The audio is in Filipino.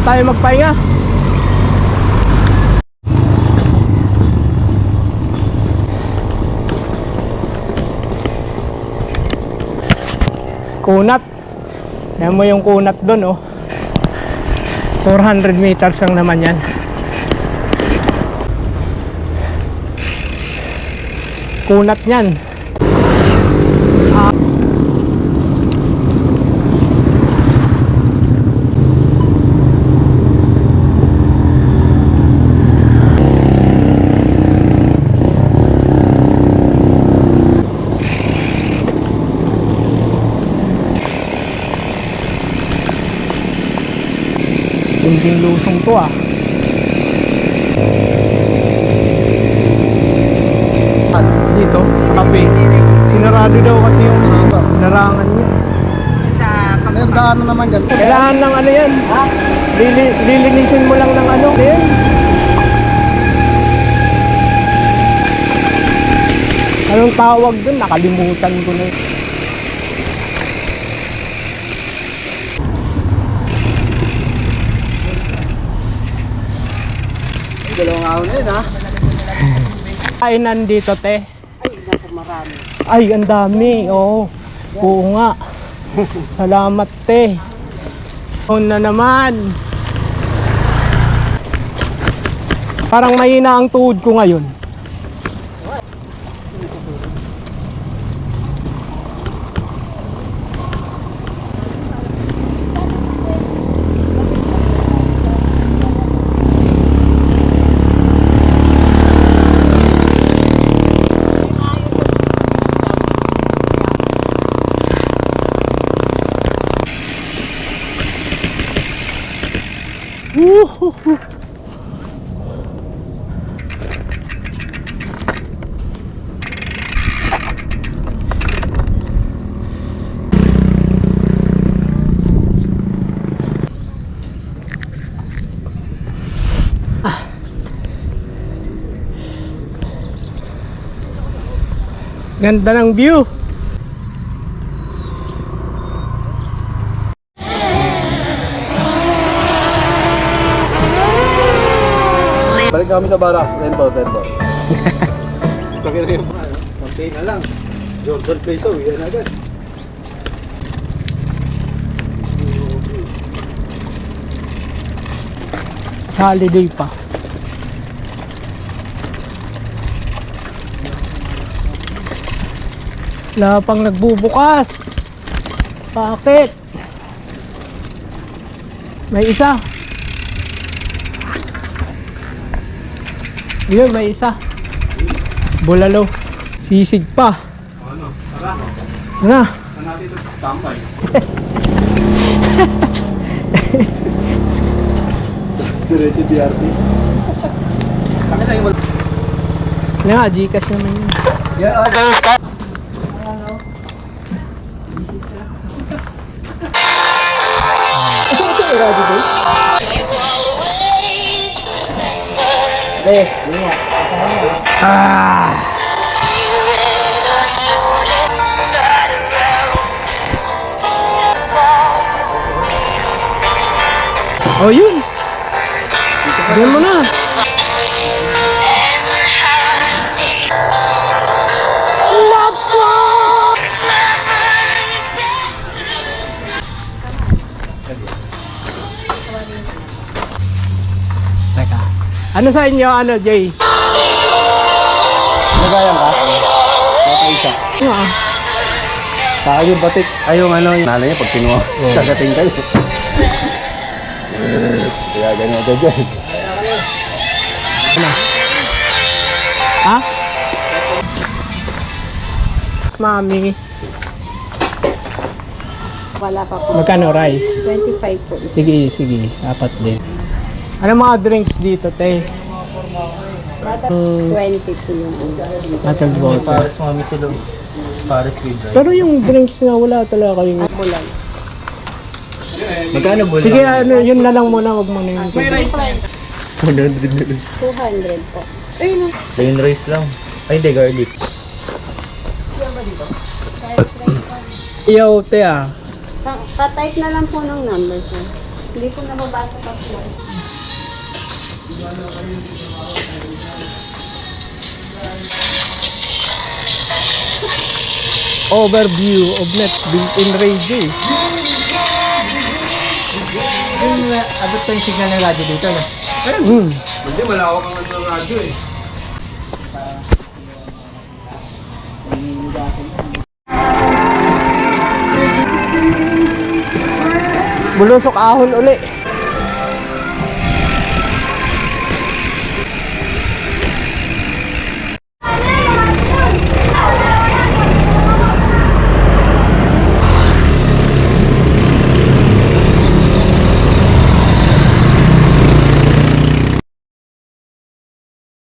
tayo magpahinga. Kunat. Yan mo yung kunat doon, oh. 400 meters lang naman yan. Kunat yan. Tinding lusong to, ah. Dito sa kape, sinarado daw kasi yung larangan niya. May daan na naman dyan. Kailangan ng ano yan, ha? Lilinisin mo lang ng ano yan. Anong tawag dun? Nakalimutan ko na. Dalawang araw na yun, ha? Ay, nandito, te. Ay, naku, marami. Ay, ang dami. Oo. Oo nga. Salamat, te. On na naman. Parang mahina ang tuhod ko ngayon. Ganda ng view. Balik kami sa bara. Tempo. Pagkira yung bara. Konti na lang. Jordan Peso, yan agad. Sa holiday pa. Wala pang nagbubukas. Bakit? May isa. Yun, may isa. Bulalo. Sisig pa. Ano? Tara. Ano? Saan natin ito? Tambay. Diretso DRT. Kami na yung wala. Ano nga, Gcash naman yun. Yeah, okay. Ah! Oh, yun. Diyan mo na. Love song. Teka. Ano sa inyo, ano, Jay? Nagayan ka? Kaya isa. Ano ah? Saka yung batik. Ay, yung ano, yung nanay niya pag kinuha. Kagating kayo. Kaya ganyan ka dyan. Ano? Ha? Mami. Wala pa po. Magkano rice? 25 po. Sige, apat din. Ano mga drinks dito, te? 20 po yung Matag water. Pares mami sila. Pares with rice. Pero yung drinks na wala talaga kayong... bulan. Magkano bulan? Sige, ano, yun na lang muna, wag mo na yung... 100 po. Plain rice lang. Ay, hindi, garlic. Yo, te ah. Pa-type na lang po ng number, sir. Hindi ko nababasa pa po. Overview of net built-in radio. Abot pa yung signal ng radyo dito na. Hindi, malawak ang ano ng radyo eh. Bulusok ahon uli.